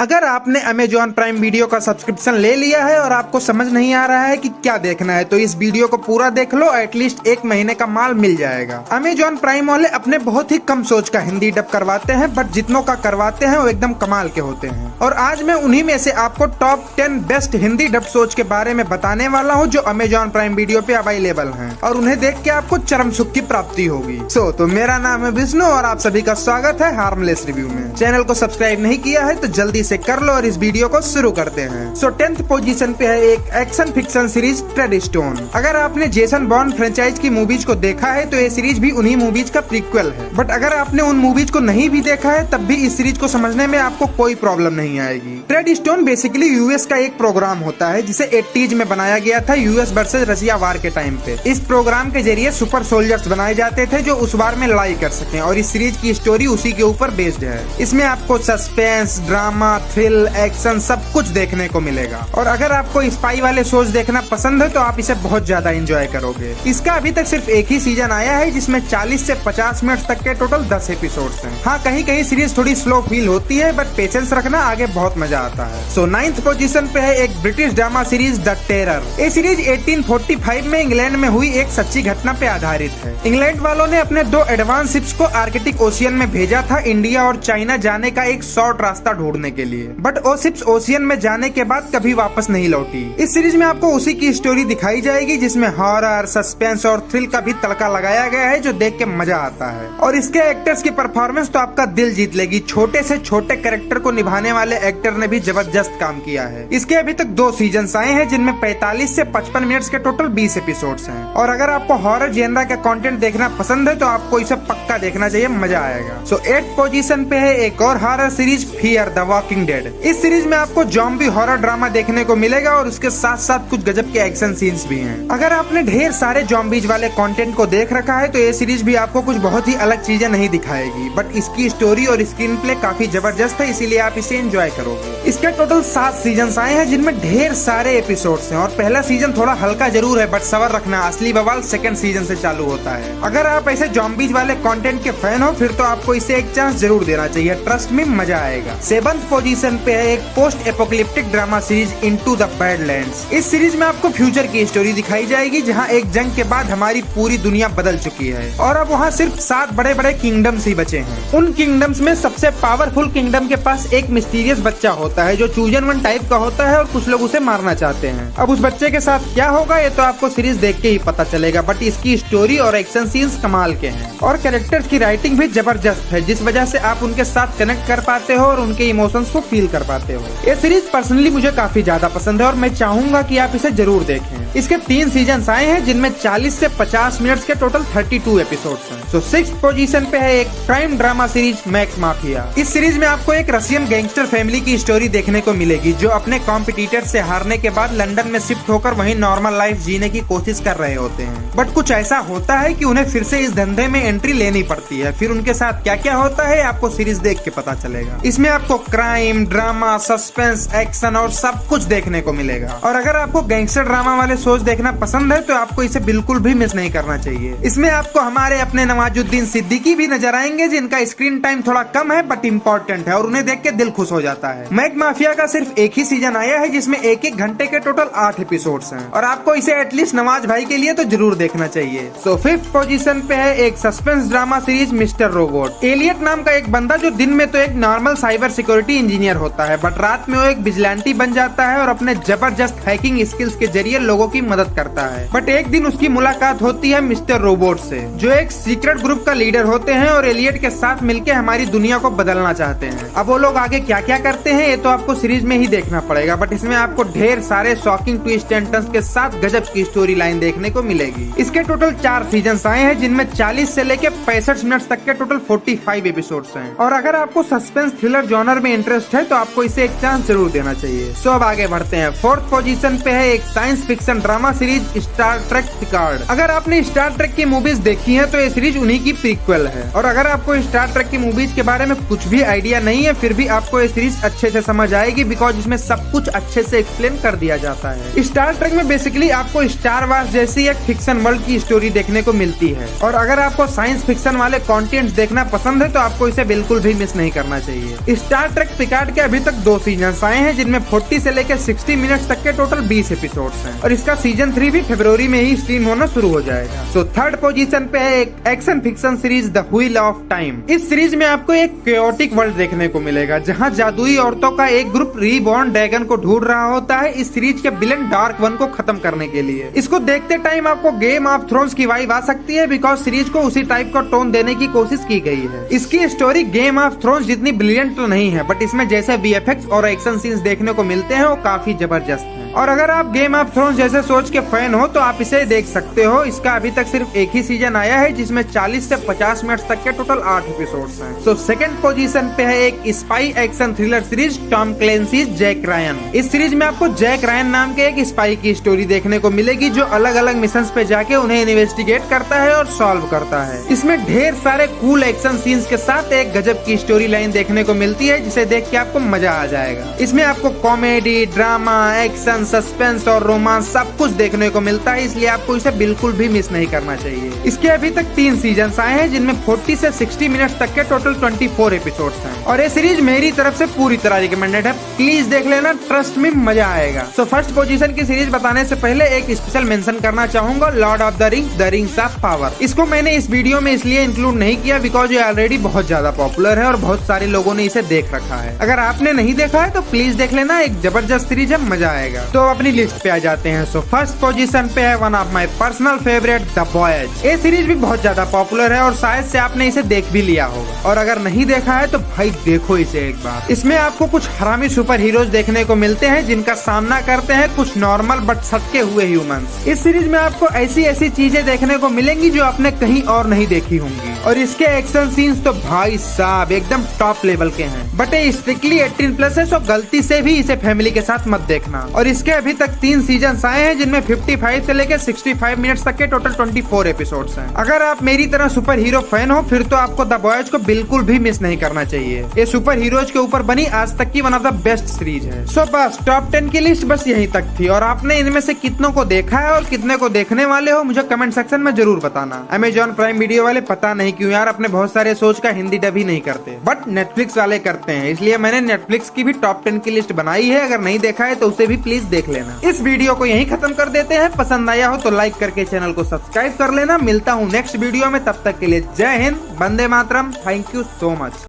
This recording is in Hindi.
अगर आपने अमेजॉन प्राइम वीडियो का सब्सक्रिप्शन ले लिया है और आपको समझ नहीं आ रहा है कि क्या देखना है, तो इस वीडियो को पूरा देख लो। एटलीस्ट 1 महीने का माल मिल जाएगा। अमेजॉन प्राइम वाले अपने बहुत ही कम सोच का हिंदी डब करवाते हैं, बट जितनों का करवाते हैं वो एकदम कमाल के होते हैं। और आज मैं उन्हीं में से आपको टॉप 10 बेस्ट हिंदी डब सोच के बारे में बताने वाला हूँ जो अमेजॉन प्राइम वीडियो पे अवेलेबल हैं, और उन्हें देख के आपको चरम सुख की प्राप्ति होगी। तो मेरा नाम है विष्णु और आप सभी का स्वागत है हार्मलेस रिव्यू में। चैनल को सब्सक्राइब नहीं किया है तो जल्दी से कर लो और इस वीडियो को शुरू करते हैं। 10th पोजीशन पे है एक एक्शन फिक्शन सीरीज ट्रेडस्टोन। अगर आपने जेसन बॉर्न फ्रेंचाइज की मूवीज को देखा है तो ये सीरीज भी उन्हीं मूवीज का प्रीक्वल है, बट अगर आपने उन मूवीज को नहीं भी देखा है तब भी इस सीरीज को समझने में आपको कोई प्रॉब्लम नहीं आएगी। ट्रेडस्टोन बेसिकली यूएस का एक प्रोग्राम होता है जिसे 80s में बनाया गया था यूएस वर्सेज रशिया वार के टाइम पे। इस प्रोग्राम के जरिए सुपर सोल्जर्स बनाए जाते थे जो उस वार में लड़ाई कर सकें, और इस सीरीज की स्टोरी उसी के ऊपर बेस्ड है। इसमें आपको सस्पेंस, ड्रामा, थ्रिल, एक्शन सब कुछ देखने को मिलेगा। और अगर आपको स्पाई वाले शोज देखना पसंद है तो आप इसे बहुत ज्यादा एंजॉय करोगे। इसका अभी तक सिर्फ एक ही सीजन आया है जिसमें 40 से 50 मिनट तक के टोटल 10 एपिसोड्स हैं। हाँ, कहीं कहीं सीरीज थोड़ी स्लो फील होती है, बट पेशेंस रखना, आगे बहुत मजा आता है। 9th पोजीशन पे है एक British drama series the terror. ये सीरीज 1845 में इंग्लैंड में हुई एक सच्ची घटना पे आधारित है। इंग्लैंड वालों ने अपने 2 एडवांस शिप्स को आर्कटिक ओशियन में भेजा था इंडिया और चाइना जाने का एक शॉर्ट रास्ता ढूंढने के लिए, बट वो शिप्स ओशियन में जाने के बाद कभी वापस नहीं लौटी। इस सीरीज में आपको उसी की स्टोरी दिखाई जाएगी जिसमें हॉरर, सस्पेंस और थ्रिल का भी तड़का लगाया गया है जो देख के मजा आता है। और इसके एक्टर्स की परफॉर्मेंस तो आपका दिल जीत लेगी। छोटे से छोटे कैरेक्टर को निभाने वाले एक्टर ने भी जबरदस्त काम किया है। इसके अभी तक 2 सीजन आए हैं जिनमें 45 से 55 मिनट के टोटल 20 एपिसोड्स हैं। और अगर आपको हॉरर जेनरा का कंटेंट देखना पसंद है तो आपको इसे पक्का देखना चाहिए, मजा आएगा। 8th पोजीशन पे है एक और horror series fear the walking dead. इस सीरीज में आपको जॉम्बी हॉरर ड्रामा देखने को मिलेगा और उसके साथ साथ कुछ गजब के एक्शन सीन्स भी हैं। अगर आपने ढेर सारे जॉम्बीज वाले कंटेंट को देख रखा है तो ये सीरीज भी आपको कुछ बहुत ही अलग चीजें नहीं दिखाएगी, बट इसकी स्टोरी और स्क्रीन प्ले काफी जबरदस्त है, इसीलिए आप इसे एंजॉय करोगे। इसके टोटल 7 सीजन आए हैं जिनमें ढेर सारे एपिसोड्स हैं, और पहला सीजन थोड़ा हल्का जरूर है, बट सबर रखना, असली बवाल 2nd सीजन से चालू होता है। अगर आप ऐसे जॉम्बीज वाले कंटेंट के फैन हो फिर तो आपको इसे एक चांस जरूर देना चाहिए, ट्रस्ट में मजा आएगा। 7th पोजीशन पे है एक post apocalyptic drama series into the badlands. इस सीरीज में आपको फ्यूचर की स्टोरी दिखाई जाएगी जहां एक जंग के बाद हमारी पूरी दुनिया बदल चुकी है और अब वहां सिर्फ 7 बड़े बड़े किंगडम्स ही बचे हैं। उन किंगडम्स में सबसे पावरफुल किंगडम के पास एक मिस्टीरियस बच्चा होता है जो चूजन वन टाइप का होता है और कुछ लोग उसे मारना चाहते हैं। अब उस बच्चे के साथ क्या होगा ये तो आपको सीरीज देख के ही पता चलेगा, बट इसकी स्टोरी और एक्शन सीन्स कमाल के हैं और कैरेक्टर्स की राइटिंग भी जबरदस्त है, जिस वजह से आप उनके साथ कनेक्ट कर पाते हो और उनके इमोशंस को फील कर पाते हो। ये सीरीज पर्सनली मुझे काफी ज्यादा पसंद है और मैं चाहूंगा कि आप इसे जरूर देखें। इसके 3 सीजन आए हैं जिनमें 40 से 50 मिनट के टोटल 32 एपिसोड्स हैं। 6th पोजीशन पे है एक crime drama series max mafia. इस सीरीज में आपको एक रशियन गैंगस्टर फैमिली की स्टोरी देखने को मिलेगी जो अपने कॉम्पिटिटर से हारने के बाद लंदन में शिफ्ट होकर वहीं नॉर्मल लाइफ जीने की कोशिश कर रहे होते हैं, बट कुछ ऐसा होता है कि उन्हें फिर से इस धंधे में एंट्री लेनी पड़ती है। फिर उनके साथ क्या क्या होता है आपको सीरीज देख के पता चलेगा। इसमें आपको क्राइम, ड्रामा, सस्पेंस, एक्शन और सब कुछ देखने को मिलेगा। और अगर आपको गैंगस्टर ड्रामा वाले शोज देखना पसंद है तो आपको इसे बिल्कुल भी मिस नहीं करना चाहिए। इसमें आपको हमारे अपने नवाजुद्दीन सिद्दीकी भी नजर आएंगे जिनका स्क्रीन टाइम थोड़ा कम है बट इम्पोर्टेंट है और उन्हें देख के दिल खुश हो जाता है। मैक माफिया का सिर्फ एक ही सीजन आया है जिसमें 1-1 घंटे के टोटल 8 एपिसोड्स हैं और आपको इसे एटलीस्ट नवाज भाई के लिए तो जरूर देखना चाहिए। 5th पोजीशन पे है एक suspense drama series mister robot. Elliot नाम का एक बंदा जो दिन में तो एक नॉर्मल साइबर सिक्योरिटी इंजीनियर होता है, बट रात में वो एक विजिलेंटी बन जाता है और अपने जबरदस्त हैकिंग स्किल्स के जरिए लोगों की मदद करता है। बट एक दिन उसकी मुलाकात होती है मिस्टर रोबोट से जो एक सीक्रेट ग्रुप का लीडर होते हैं और एलियट के साथ मिलकर हमारी दुनिया को बदलना चाहते हैं। अब वो लोग आगे क्या क्या करते हैं ये तो आपको सीरीज में ही देखना पड़ेगा, बट इसमें आपको ढेर सारे शॉकिंग ट्विस्ट एंड टर्न्स के साथ गजब की स्टोरी लाइन देखने को मिलेगी। इसके टोटल 4 सीजन आए हैं जिनमें 40 से लेके 65 मिनट तक के टोटल 45 एपिसोड्स हैं। और अगर आपको सस्पेंस थ्रिलर जॉनर में इंटरेस्ट है तो आपको इसे एक चांस जरूर देना चाहिए। अब आगे बढ़ते हैं। 4th पोजीशन पे है एक science fiction drama series Star Trek Picard. अगर आपने स्टार ट्रेक की मूवीज देखी हैं तो ये सीरीज उन्हीं की प्रीक्वल है, और अगर आपको स्टार ट्रेक की मूवीज के बारे में कुछ भी आइडिया नहीं है फिर भी आपको ये सीरीज अच्छे से समझ आएगी, बिकॉज इसमें सब कुछ अच्छे से एक्सप्लेन कर दिया जाता है। स्टार ट्रेक में बेसिकली आपको स्टार वार्स जैसी एक फिक्शन वर्ल्ड की स्टोरी देखने को मिलती है, और अगर आपको साइंस फिक्शन वाले कंटेंट्स देखना पसंद है तो आपको इसे बिल्कुल भी मिस नहीं करना चाहिए। स्टार ट्रेक स्टार्ट के अभी तक 2 सीजन आए हैं, जिनमें 40 से लेकर 60 मिनट्स तक के टोटल 20 एपिसोड्स हैं और इसका सीजन 3 भी फरवरी में ही स्ट्रीम होना शुरू हो जाएगा। तो थर्ड पोजीशन पे है एक action fiction series the wheel of time. इस सीरीज में आपको एक केओटिक वर्ल्ड देखने को मिलेगा, जहाँ जादुई औरतों का एक ग्रुप रीबॉर्न ड्रैगन को ढूंढ रहा होता है इस सीरीज के विलेन डार्क वन को खत्म करने के लिए। इसको देखते टाइम आपको गेम ऑफ थ्रोन्स की वाइब आ सकती है, बिकॉज सीरीज को उसी टाइप का टोन देने की कोशिश की गई है। इसकी स्टोरी गेम ऑफ थ्रोन्स जितनी ब्रिलियंट तो नहीं है, बट इसमें जैसे वीएफएक्स और एक्शन सीन्स देखने को मिलते हैं वो काफी जबरदस्त हैं। और अगर आप गेम ऑफ थ्रोन्स जैसे सोच के फैन हो तो आप इसे देख सकते हो। इसका अभी तक सिर्फ एक ही सीजन आया है, जिसमें 40 से 50 मिनट तक के टोटल 8 एपिसोड्स हैं। तो सेकंड पोजीशन पे है एक spy action thriller series Tom Clancy's Jack Ryan. इस सीरीज में आपको जैक रायन नाम के एक स्पाई की स्टोरी देखने को मिलेगी, जो अलग अलग मिशंस पे जाके उन्हें इन्वेस्टिगेट करता है और सॉल्व करता है। इसमें ढेर सारे कूल एक्शन सीन्स के साथ एक गजब की स्टोरी लाइन देखने को मिलती है, जिसे देख के आपको मजा आ जाएगा। इसमें आपको कॉमेडी, ड्रामा, एक्शन, सस्पेंस और रोमांस सब कुछ देखने को मिलता है, इसलिए आपको इसे बिल्कुल भी मिस नहीं करना चाहिए। इसके अभी तक 3 सीजन आए हैं, जिनमें 40 से 60 मिनट तक के टोटल 24 एपिसोड्स हैं और ये सीरीज मेरी तरफ से पूरी तरह रिकमेंडेड है। प्लीज देख लेना, ट्रस्ट में मजा आएगा। तो फर्स्ट पोजीशन की सीरीज बताने से पहले एक स्पेशल मेंशन करना चाहूंगा, Lord of the rings of power. इसको मैंने इस वीडियो में इसलिए इंक्लूड नहीं किया बिकॉज ये ऑलरेडी बहुत ज्यादा पॉपुलर है और बहुत सारे लोगों ने इसे देख रखा है। अगर आपने नहीं देखा है तो प्लीज देख लेना, एक जबरदस्त सीरीज है, मजा आएगा। तो अपनी लिस्ट पे आ जाते हैं। सो फर्स्ट पोजीशन पे है one of my personal favourite the boys. ये सीरीज भी बहुत ज्यादा पॉपुलर है और शायद से आपने इसे देख भी लिया होगा, और अगर नहीं देखा है तो भाई देखो इसे एक बार। इसमें आपको कुछ हरामी सुपर हीरोज देखने को मिलते हैं, जिनका सामना करते हैं कुछ नॉर्मल बट सटके हुए ह्यूमंस। इस सीरीज में आपको ऐसी ऐसी चीजें देखने को मिलेंगी जो आपने कहीं और नहीं देखी होंगी, और इसके एक्शन सीन्स तो भाई साहब एकदम टॉप लेवल के हैं। बट ये स्ट्रिक्टली 18+ है, सो गलती से भी इसे फैमिली के साथ मत देखना। और इसके अभी तक 3 सीजन आए हैं, जिनमें 55 से लेकर 65 मिनट्स तक के टोटल 24 एपिसोड्स हैं। अगर आप मेरी तरह सुपर हीरो फैन हो फिर तो आपको द बॉयज को बिल्कुल भी मिस नहीं करना चाहिए। ये सुपर हीरोज के ऊपर बनी आज तक की one of the best series है। सो बस टॉप 10 की लिस्ट बस यहीं तक थी, और आपने इनमें से कितनों को देखा है और कितने को देखने वाले हो मुझे कमेंट सेक्शन में जरूर बताना। अमेजॉन प्राइम वीडियो वाले पता नहीं क्यों यार अपने बहुत सारे शोज का हिंदी डब ही नहीं करते, बट नेटफ्लिक्स वाले करते हैं, इसलिए मैंने नेटफ्लिक्स की भी टॉप 10 की लिस्ट बनाई है। अगर नहीं देखा है तो उसे भी प्लीज देख लेना। इस वीडियो को यहीं खत्म कर देते हैं। पसंद आया हो तो लाइक करके चैनल को सब्सक्राइब कर लेना। मिलता हूँ नेक्स्ट वीडियो में, तब तक के लिए जय Hind, Vande Mataram, thank you so much.